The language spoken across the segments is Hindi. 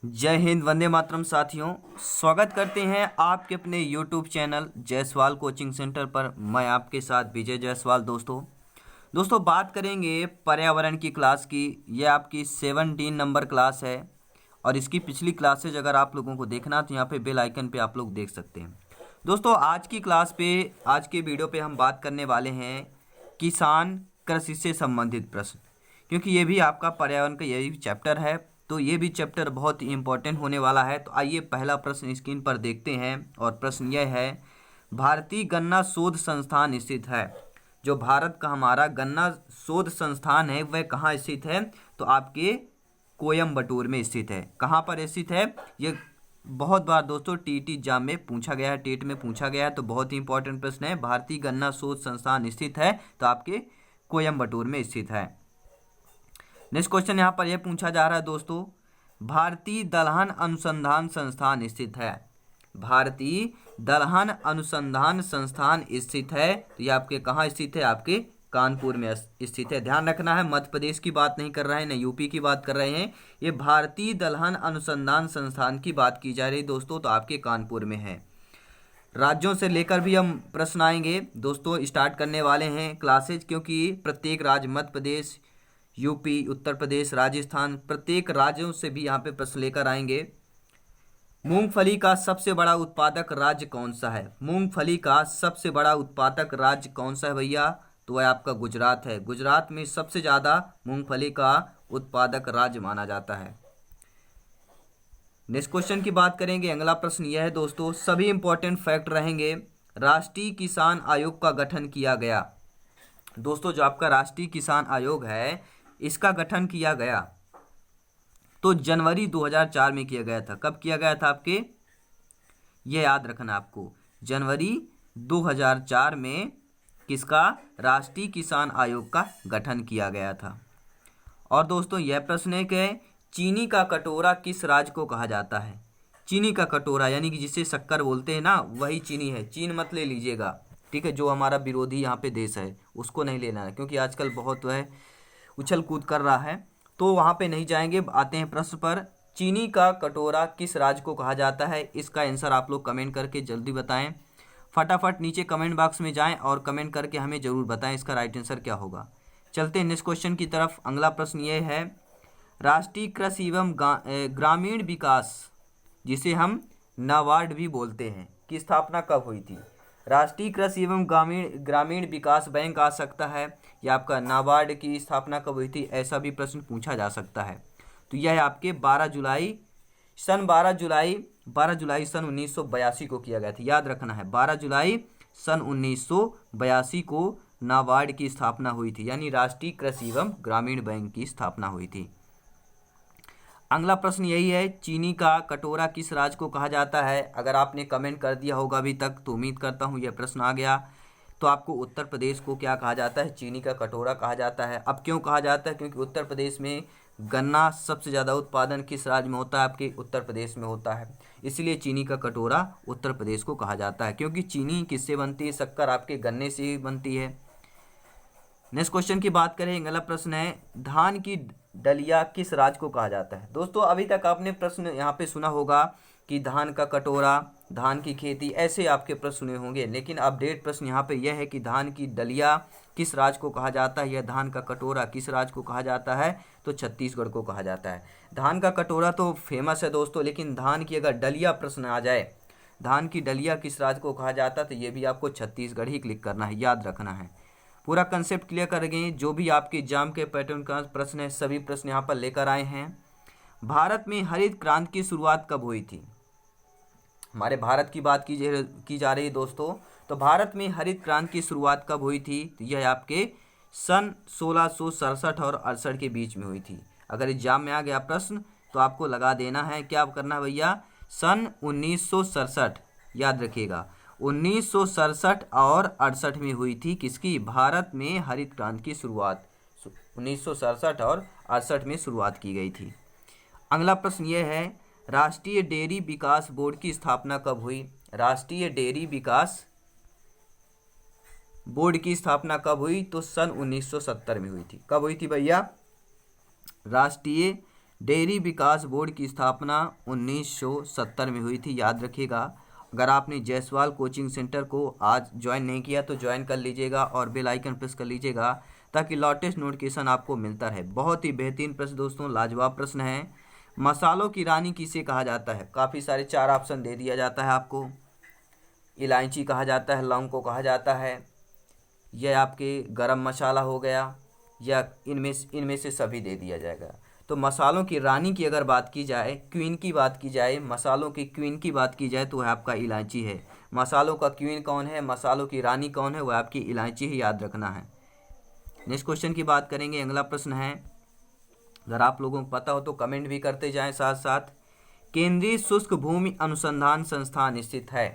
जय हिंद, वंदे मातरम। साथियों, स्वागत करते हैं आपके अपने YouTube channel Jaiswal coaching centre पर। मैं आपके साथ विजय जायसवाल। दोस्तों बात करेंगे पर्यावरण की क्लास की। यह आपकी 17 नंबर क्लास है और इसकी पिछली क्लासेज अगर आप लोगों को देखना तो यहाँ पे बेल आइकन पे आप लोग देख सकते हैं। दोस्तों आज की क्लास पे, आज के वीडियो पे हम बात करने वाले हैं किसान कृषि से संबंधित प्रश्न, क्योंकि ये भी आपका पर्यावरण का यही चैप्टर है, तो ये भी चैप्टर बहुत ही इंपॉर्टेंट होने वाला है। तो आइए पहला प्रश्न स्क्रीन पर देखते हैं और प्रश्न यह है, भारतीय गन्ना शोध संस्थान स्थित है। जो भारत का हमारा गन्ना शोध संस्थान है वह कहाँ स्थित है? तो आपके कोयम्बटूर में स्थित है। कहाँ पर स्थित है? ये बहुत बार दोस्तों टीटी एग्जाम में पूछा गया है, टेट में पूछा गया है, तो बहुत ही इंपॉर्टेंट प्रश्न है। भारतीय गन्ना शोध संस्थान स्थित है तो आपके कोयम्बटूर में स्थित है। नेक्स्ट क्वेश्चन यहाँ पर यह पूछा जा रहा है दोस्तों, भारतीय दलहन अनुसंधान संस्थान स्थित है। भारतीय दलहन अनुसंधान संस्थान स्थित है तो ये आपके कहाँ स्थित है? आपके कानपुर में स्थित है। ध्यान रखना है, मध्य प्रदेश की बात नहीं कर रहे हैं, न यूपी की बात कर रहे हैं। ये भारतीय दलहन अनुसंधान संस्थान की बात की जा रही है दोस्तों, तो आपके कानपुर में है। राज्यों से लेकर भी हम प्रश्न आएंगे दोस्तों। स्टार्ट करने वाले हैं क्लासेज, क्योंकि प्रत्येक राज्य, मध्य प्रदेश, यूपी, उत्तर प्रदेश, राजस्थान, प्रत्येक राज्यों से भी यहाँ पे प्रश्न लेकर आएंगे। मूंगफली का सबसे बड़ा उत्पादक राज्य कौन सा है? मूंगफली का सबसे बड़ा उत्पादक राज्य कौन सा है भैया? तो वह आपका गुजरात है। गुजरात में सबसे ज़्यादा मूंगफली का उत्पादक राज्य माना जाता है। नेक्स्ट क्वेश्चन की बात करेंगे। अगला प्रश्न यह है दोस्तों, सभी इंपॉर्टेंट फैक्ट रहेंगे। राष्ट्रीय किसान आयोग का गठन किया गया। दोस्तों जो आपका राष्ट्रीय किसान आयोग है इसका गठन किया गया तो जनवरी 2004 में किया गया था। कब किया गया था आपके? ये याद रखना आपको, जनवरी 2004 में किसका? राष्ट्रीय किसान आयोग का गठन किया गया था। और दोस्तों यह प्रश्न है कि चीनी का कटोरा किस राज्य को कहा जाता है? चीनी का कटोरा यानी कि जिसे शक्कर बोलते हैं ना, वही चीनी है। चीन मत ले लीजिएगा, ठीक है? जो हमारा विरोधी यहाँ पे देश है उसको नहीं लेना है, क्योंकि आजकल बहुत वह उछल कूद कर रहा है, तो वहाँ पे नहीं जाएंगे। आते हैं प्रश्न पर, चीनी का कटोरा किस राज्य को कहा जाता है? इसका आंसर आप लोग कमेंट करके जल्दी बताएं। फटाफट नीचे कमेंट बॉक्स में जाएं और कमेंट करके हमें ज़रूर बताएं इसका राइट आंसर क्या होगा। चलते हैं नेक्स्ट क्वेश्चन की तरफ। अगला प्रश्न ये है, राष्ट्रीय कृषि एवं ग्रामीण विकास, जिसे हम नाबार्ड भी बोलते हैं, की स्थापना कब हुई थी? राष्ट्रीय कृषि एवं ग्रामीण विकास बैंक आ सकता है, या आपका नाबार्ड की स्थापना कब हुई थी, ऐसा भी प्रश्न पूछा जा सकता है। तो यह आपके 12 जुलाई सन 1982 को किया गया था। याद रखना है, 12 जुलाई सन 1982 को नाबार्ड की स्थापना हुई थी, यानी राष्ट्रीय कृषि एवं ग्रामीण बैंक की स्थापना हुई थी। अगला प्रश्न यही है, चीनी का कटोरा किस राज्य को कहा जाता है? अगर आपने कमेंट कर दिया होगा अभी तक तो उम्मीद करता हूँ यह प्रश्न आ गया। तो आपको उत्तर प्रदेश को क्या कहा जाता है? चीनी का कटोरा कहा जाता है। अब क्यों कहा जाता है? क्योंकि उत्तर प्रदेश में गन्ना सबसे ज़्यादा उत्पादन किस राज्य में होता है? आपके उत्तर प्रदेश में होता है, इसलिए चीनी का कटोरा उत्तर प्रदेश को कहा जाता है। क्योंकि चीनी किससे बनती है? शक्कर आपके गन्ने से ही बनती है। नेक्स्ट क्वेश्चन की बात करें। अगला प्रश्न है, धान की डलिया किस राज्य को कहा जाता है? दोस्तों अभी तक आपने प्रश्न यहाँ पे सुना होगा कि धान का कटोरा, धान की खेती, ऐसे आपके प्रश्न सुने होंगे, लेकिन अपडेट प्रश्न यहाँ पे यह है कि धान की डलिया किस राज्य को कहा जाता है, या धान का कटोरा किस राज्य को कहा जाता है? तो छत्तीसगढ़ को कहा जाता है। धान का कटोरा तो फेमस है दोस्तों, लेकिन धान की अगर डलिया प्रश्न आ जाए, धान की डलिया किस राज्य को कहा जाता है, तो ये भी आपको छत्तीसगढ़ ही क्लिक करना है, याद रखना है। पूरा कंसेप्ट क्लियर करेंगे। जो भी आपके एग्जाम के पैटर्न का प्रश्न है सभी प्रश्न यहाँ पर लेकर आए हैं। भारत में हरित क्रांति की शुरुआत कब हुई थी? हमारे भारत की बात की जा रही है दोस्तों, तो भारत में हरित क्रांति की शुरुआत कब हुई थी? तो यह आपके सन 1667 और 68 के बीच में हुई थी। अगर एग्जाम में आ गया प्रश्न तो आपको लगा देना है, क्या करना है भैया? सन 1967, याद रखिएगा, 1967 और 68 में हुई थी किसकी? भारत में हरित क्रांति की शुरुआत 1967 और 68 में शुरुआत की गई थी। अगला प्रश्न यह है, राष्ट्रीय डेयरी विकास बोर्ड की स्थापना कब हुई? राष्ट्रीय डेयरी विकास बोर्ड की स्थापना कब हुई? तो सन 1970 में हुई थी। कब हुई थी भैया? राष्ट्रीय डेयरी विकास बोर्ड की स्थापना 1970 में हुई थी, याद रखिएगा। अगर आपने जायसवाल कोचिंग सेंटर को आज ज्वाइन नहीं किया तो ज्वाइन कर लीजिएगा और बेल आइकन प्रेस कर लीजिएगा ताकि लेटेस्ट नोटिफिकेशन आपको मिलता रहे। बहुत ही बेहतरीन प्रश्न दोस्तों, लाजवाब प्रश्न है। मसालों की रानी किसे कहा जाता है? काफ़ी सारे 4 ऑप्शन दे दिया जाता है आपको। इलायची कहा जाता है, लौंग को कहा जाता है, यह आपके गरम मसाला हो गया, या इनमें से सभी दे दिया जाएगा। तो मसालों की रानी की अगर बात की जाए, क्वीन की बात की जाए, मसालों की क्वीन की बात की जाए तो वह आपका इलायची है। मसालों का क्वीन कौन है, मसालों की रानी कौन है? वह आपकी इलायची ही, याद रखना है। नेक्स्ट क्वेश्चन की बात करेंगे। अगला प्रश्न है, अगर आप लोगों को पता हो तो कमेंट भी करते जाएं साथ साथ। केंद्रीय शुष्क भूमि अनुसंधान संस्थान स्थित है।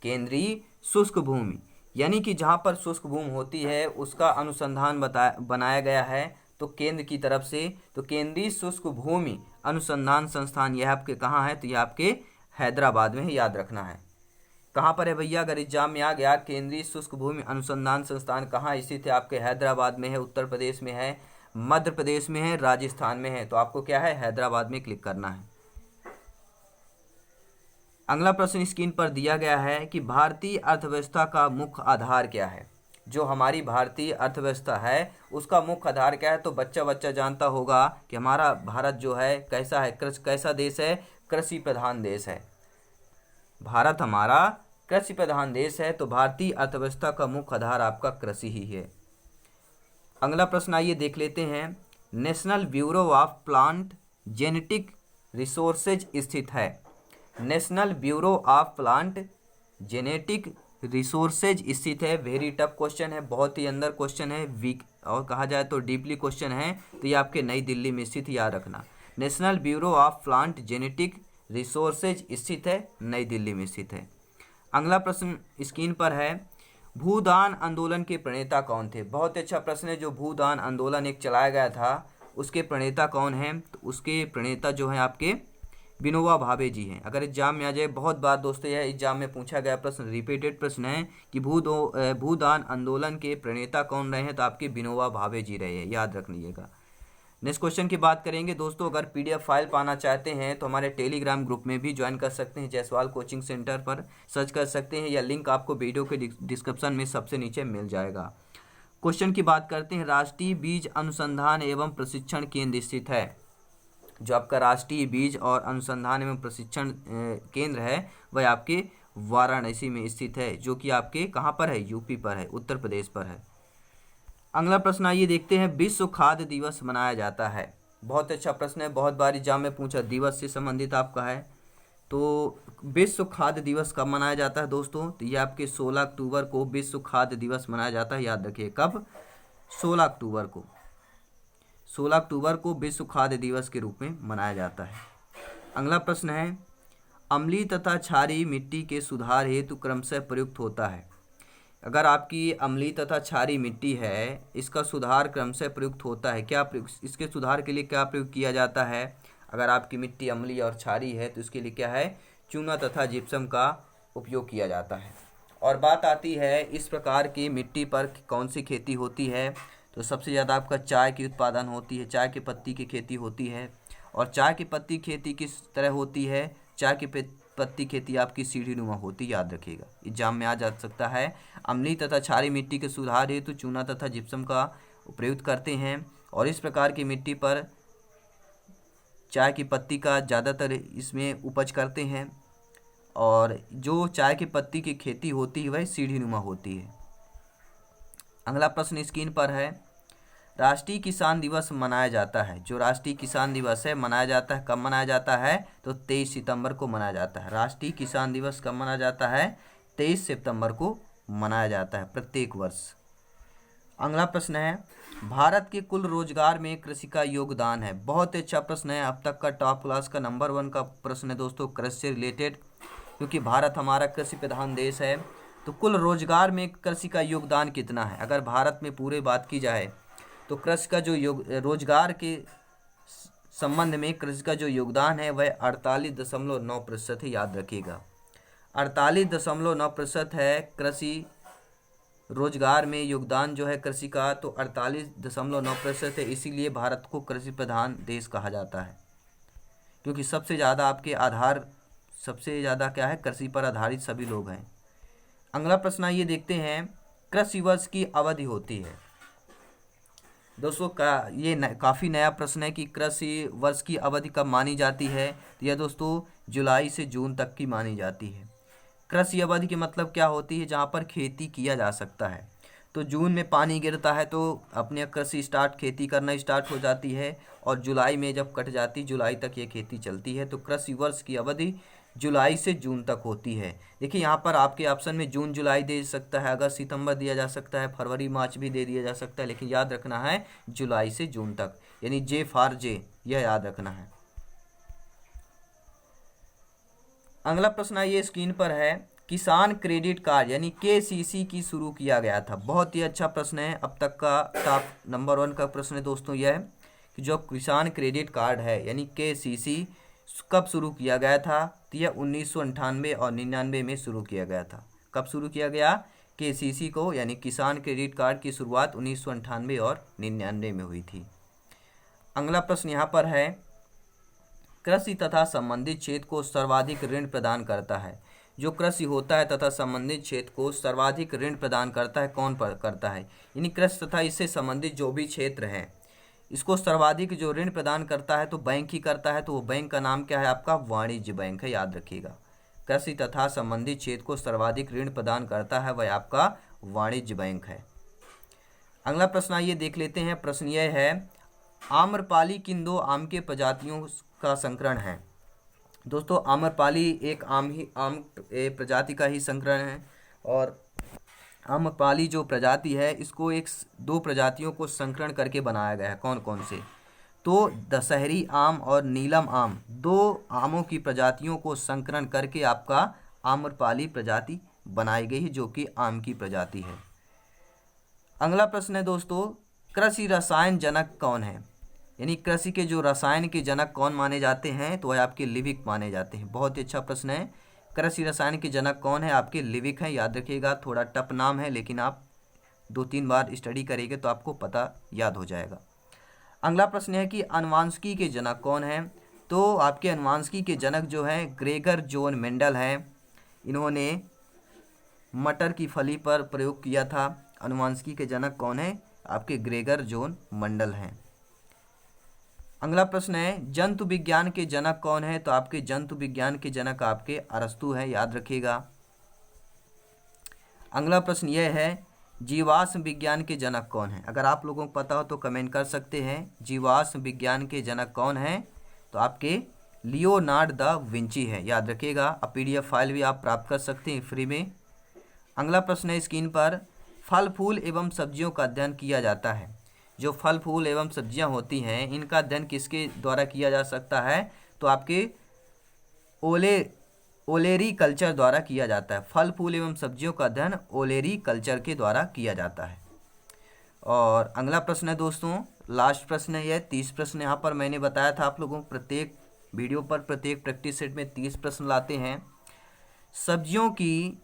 केंद्रीय शुष्क भूमि यानी कि जहाँ पर शुष्क भूमि होती है उसका अनुसंधान बनाया गया है तो केंद्र की तरफ से। तो केंद्रीय शुष्क भूमि अनुसंधान संस्थान यह आपके कहाँ है? तो यह आपके हैदराबाद में है, याद रखना है। कहाँ पर है भैया? अगर एग्जाम में आ गया केंद्रीय शुष्क भूमि अनुसंधान संस्थान कहाँ स्थित है? आपके हैदराबाद में है, उत्तर प्रदेश में है, मध्य प्रदेश में है, राजस्थान में है। तो आपको क्या है? हैदराबाद में क्लिक करना है। अगला प्रश्न स्क्रीन पर दिया गया है कि भारतीय अर्थव्यवस्था का मुख्य आधार क्या है? जो हमारी भारतीय अर्थव्यवस्था है उसका मुख्य आधार क्या है? तो बच्चा जानता होगा कि हमारा भारत जो है कैसा है, कैसा देश है? कृषि प्रधान देश है। भारत हमारा कृषि प्रधान देश है, तो भारतीय अर्थव्यवस्था का मुख्य आधार आपका कृषि ही है। अगला प्रश्न आइए देख लेते हैं। National bureau of plant genetic resources स्थित है। National bureau of plant genetic resources स्थित है। वेरी टफ क्वेश्चन है, बहुत ही अंदर क्वेश्चन है, वीक और कहा जाए तो डीपली क्वेश्चन है। तो ये आपके नई दिल्ली में स्थित, याद रखना। National bureau of plant genetic resources स्थित है, नई दिल्ली में स्थित है। अगला प्रश्न स्क्रीन पर है, भूदान आंदोलन के प्रणेता कौन थे? बहुत अच्छा प्रश्न है। जो भूदान आंदोलन एक चलाया गया था उसके प्रणेता कौन हैं? तो उसके प्रणेता जो हैं आपके विनोबा भावे जी हैं। अगर एग्जाम में आ जाए, बहुत बार दोस्तों यह एग्जाम में पूछा गया प्रश्न, रिपीटेड प्रश्न है कि भूदान आंदोलन के प्रणेता कौन रहे हैं? तो आपके विनोबा भावे जी रहे हैं, याद रख लीजिएगा। नेक्स्ट क्वेश्चन की बात करेंगे दोस्तों। अगर पीडीएफ फाइल पाना चाहते हैं तो हमारे टेलीग्राम ग्रुप में भी ज्वाइन कर सकते हैं, जायसवाल कोचिंग सेंटर पर सर्च कर सकते हैं, या लिंक आपको वीडियो के डिस्क्रिप्शन में सबसे नीचे मिल जाएगा। क्वेश्चन की बात करते हैं। राष्ट्रीय बीज अनुसंधान एवं प्रशिक्षण केंद्र स्थित है। जो आपका राष्ट्रीय बीज और अनुसंधान एवं प्रशिक्षण केंद्र है वह आपके वाराणसी में स्थित है, जो कि आपके कहाँ पर है? यूपी पर है, उत्तर प्रदेश पर है। अगला प्रश्न आइए देखते हैं। विश्व खाद्य दिवस मनाया जाता है। बहुत अच्छा प्रश्न है, बहुत बार एग्जाम में पूछा, दिवस से संबंधित आपका है। तो विश्व खाद्य दिवस कब मनाया जाता है दोस्तों? तो ये आपके 16 अक्टूबर को विश्व खाद्य दिवस मनाया जाता है, याद रखिए। कब? 16 अक्टूबर को। 16 अक्टूबर को विश्व खाद्य दिवस के रूप में मनाया जाता है। अगला प्रश्न है, अम्लीय तथा क्षारीय मिट्टी के सुधार हेतु क्रमशः प्रयुक्त होता है। अगर आपकी अम्लीय तथा क्षारीय मिट्टी है, इसका सुधार क्रमशः प्रयुक्त होता है। क्या इसके सुधार के लिए क्या प्रयोग किया जाता है? अगर आपकी मिट्टी अम्लीय और क्षारीय है तो इसके लिए क्या है? चूना तथा जिप्सम का उपयोग किया जाता है। और बात आती है इस प्रकार की मिट्टी पर कौन सी खेती होती है? तो सबसे ज़्यादा आपका चाय की उत्पादन होती है, चाय की पत्ती की खेती होती है। और चाय की पत्ती खेती किस तरह होती है? चाय की पत्ती खेती आपकी सीढ़ी नुमा होती, याद रखिएगा, एग्जाम में आ जा सकता है। अम्लीय तथा क्षारीय मिट्टी के सुधार हेतु चूना तथा जिप्सम का प्रयोग करते हैं। और इस प्रकार की मिट्टी पर चाय की पत्ती का ज़्यादातर इसमें उपज करते हैं। और जो चाय की पत्ती की खेती होती है वह सीढ़ी नुमा होती है। अगला प्रश्न स्क्रीन पर है, राष्ट्रीय किसान दिवस मनाया जाता है। जो राष्ट्रीय किसान दिवस है मनाया जाता है, कब मनाया जाता है? तो 23 सितंबर को मनाया जाता है। राष्ट्रीय किसान दिवस कब मनाया जाता है? 23 सितंबर को मनाया जाता है प्रत्येक वर्ष। अगला प्रश्न है, भारत के कुल रोजगार में कृषि का योगदान है। बहुत अच्छा प्रश्न है, अब तक का टॉप क्लास का नंबर 1 का प्रश्न है दोस्तों, कृषि से रिलेटेड, क्योंकि भारत हमारा कृषि प्रधान देश है। तो कुल रोजगार में कृषि का योगदान कितना है? अगर भारत में पूरे बात की जाए तो कृषि का जो रोजगार के संबंध में कृषि का जो योगदान है वह 48.9% है, याद रखिएगा। 48.9% है कृषि रोजगार में योगदान जो है कृषि का, तो 48.9% है। इसीलिए भारत को कृषि प्रधान देश कहा जाता है। क्योंकि सबसे ज़्यादा आपके आधार, सबसे ज़्यादा क्या है, कृषि पर आधारित सभी लोग हैं। अगला प्रश्न आइए देखते हैं, कृषि वर्ष की अवधि होती है। दोस्तों ये काफ़ी नया प्रश्न है कि कृषि वर्ष की अवधि कब मानी जाती है। तो यह दोस्तों जुलाई से जून तक की मानी जाती है। कृषि अवधि की मतलब क्या होती है, जहाँ पर खेती किया जा सकता है। तो जून में पानी गिरता है तो अपने कृषि खेती करना स्टार्ट हो जाती है, और जुलाई में जब कट जाती, जुलाई तक ये खेती चलती है। तो कृषि वर्ष की अवधि जुलाई से जून तक होती है। देखिए यहाँ पर आपके ऑप्शन में जून जुलाई दे सकता है, अगस्त सितंबर दिया जा सकता है, फरवरी मार्च भी दे दिया जा सकता है, लेकिन याद रखना है जुलाई से जून तक, यानी जे फॉर जे, यह याद रखना है। अगला प्रश्न ये स्क्रीन पर है, किसान क्रेडिट कार्ड यानी केसीसी की शुरू किया गया था। बहुत ही अच्छा प्रश्न है, अब तक का टॉप नंबर 1 का प्रश्न है दोस्तों यह है कि जो किसान क्रेडिट कार्ड है यानी केसीसी कब शुरू किया गया था। तो यह 1998 और 99 में शुरू किया गया था। कब शुरू किया गया, केसीसी को यानी किसान क्रेडिट कार्ड की शुरुआत 1998 और 99 में हुई थी। अगला प्रश्न यहाँ पर है, कृषि तथा संबंधित क्षेत्र को सर्वाधिक ऋण प्रदान करता है। जो कृषि होता है तथा संबंधित क्षेत्र को सर्वाधिक ऋण प्रदान करता है, कौन करता है, यानी कृषि तथा इससे संबंधित जो भी क्षेत्र है इसको सर्वाधिक जो ऋण प्रदान करता है तो बैंक ही करता है। तो वो बैंक का नाम क्या है, आपका वाणिज्य बैंक है, याद रखिएगा। कृषि तथा संबंधित क्षेत्र को सर्वाधिक ऋण प्रदान करता है वह आपका वाणिज्य बैंक है। अगला प्रश्न आइए देख लेते हैं। प्रश्न यह है, आम्रपाली किन दो आम के प्रजातियों का संकरण है। दोस्तों आम्रपाली एक आम प्रजाति का ही संकरण है, और आम्रपाली जो प्रजाति है इसको एक 2 प्रजातियों को संकरण करके बनाया गया है। कौन कौन से, तो दशहरी आम और नीलम आम, 2 आमों की प्रजातियों को संकरण करके आपका आम्रपाली प्रजाति बनाई गई है, जो कि आम की प्रजाति है। अगला प्रश्न है दोस्तों, कृषि रसायन जनक कौन है, यानी कृषि के जो रसायन के जनक कौन माने जाते हैं, तो वह आपके लिविक माने जाते हैं। बहुत ही अच्छा प्रश्न है, कृषि रसायन के जनक कौन है, आपके लिविक हैं, याद रखिएगा। थोड़ा टफ नाम है, लेकिन आप 2-3 बार स्टडी करेंगे तो आपको पता याद हो जाएगा। अगला प्रश्न है कि अनुवांशिकी के जनक कौन है, तो आपके अनुवांशिकी के जनक जो हैं ग्रेगर जोन मेंडल हैं। इन्होंने मटर की फली पर प्रयोग किया था। अनुवांशिकी के जनक कौन है, आपके ग्रेगर जोन मेंडल हैं। अगला प्रश्न है, जंतु विज्ञान के जनक कौन है, तो आपके जंतु विज्ञान के जनक आपके अरस्तु है, याद रखिएगा। अगला प्रश्न यह है, जीवाश्म विज्ञान के जनक कौन है। अगर आप लोगों को पता हो तो कमेंट कर सकते हैं। जीवाश्म विज्ञान के जनक कौन है, तो आपके लियोनार्ड दा विंची है, याद रखिएगा। अब PDF फाइल भी आप प्राप्त कर सकते हैं फ्री में। अगला प्रश्न है स्क्रीन पर, फल फूल एवं सब्जियों का अध्ययन किया जाता है। जो फल फूल एवं सब्जियां होती हैं इनका अध्ययन किसके द्वारा किया जा सकता है, तो आपके ओलेरी कल्चर द्वारा किया जाता है। फल फूल एवं सब्जियों का अध्ययन ओलेरी कल्चर के द्वारा किया जाता है। और अगला प्रश्न है दोस्तों, लास्ट प्रश्न है यह, 30 प्रश्न यहाँ पर मैंने बताया था आप लोगों को प्रत्येक वीडियो पर, प्रत्येक प्रैक्टिस सेट में 30 प्रश्न लाते हैं। सब्जियों की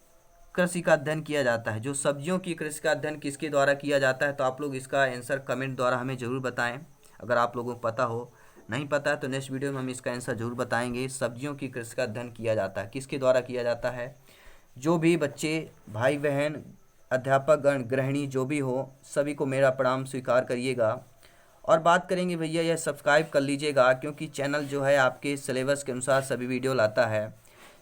कृषि का अध्ययन किया जाता है। जो सब्जियों की कृषि का अध्ययन किसके द्वारा किया जाता है, तो आप लोग इसका आंसर कमेंट द्वारा हमें ज़रूर बताएं। अगर आप लोगों को पता हो, नहीं पता है तो नेक्स्ट वीडियो में हम इसका आंसर ज़रूर बताएंगे। सब्जियों की कृषि का अध्ययन किया जाता है, किसके द्वारा किया जाता है। जो भी बच्चे, भाई बहन, अध्यापक गण, गृहिणी जो भी हो, सभी को मेरा प्रणाम स्वीकार करिएगा। और बात करेंगे भैया, यह सब्सक्राइब कर लीजिएगा, क्योंकि चैनल जो है आपके सिलेबस के अनुसार सभी वीडियो लाता है।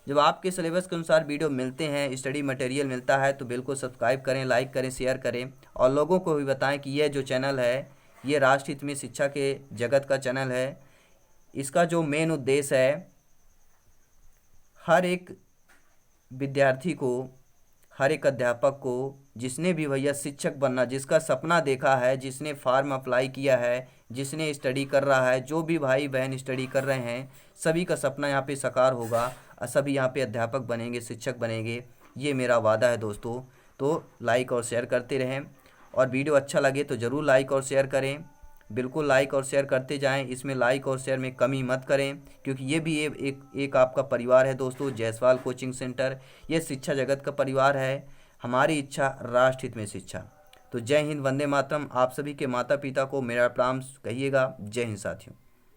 जब आपके सिलेबस के अनुसार वीडियो मिलते हैं, स्टडी मटेरियल मिलता है, तो बिल्कुल सब्सक्राइब करें, लाइक करें, शेयर करें, और लोगों को भी बताएं कि यह जो चैनल है ये राष्ट्रहित में शिक्षा के जगत का चैनल है। इसका जो मेन उद्देश्य है, हर एक विद्यार्थी को, हर एक अध्यापक को, जिसने भी भैया शिक्षक बनना, जिसका सपना देखा है, जिसने फॉर्म अप्लाई किया है, जिसने स्टडी कर रहा है, जो भी भाई बहन स्टडी कर रहे हैं, सभी का सपना यहाँ पे साकार होगा और सभी यहाँ पे अध्यापक बनेंगे, शिक्षक बनेंगे, ये मेरा वादा है दोस्तों। तो लाइक और शेयर करते रहें, और वीडियो अच्छा लगे तो ज़रूर लाइक और शेयर करें। बिल्कुल लाइक और शेयर करते जाएं, इसमें लाइक और शेयर में कमी मत करें, क्योंकि ये भी एक आपका परिवार है दोस्तों। जायसवाल कोचिंग सेंटर ये शिक्षा जगत का परिवार है। हमारी इच्छा राष्ट्रहित में शिक्षा। तो जय हिंद, वंदे मातरम। आप सभी के माता पिता को मेरा प्रणाम कहिएगा। जय हिंद साथियों।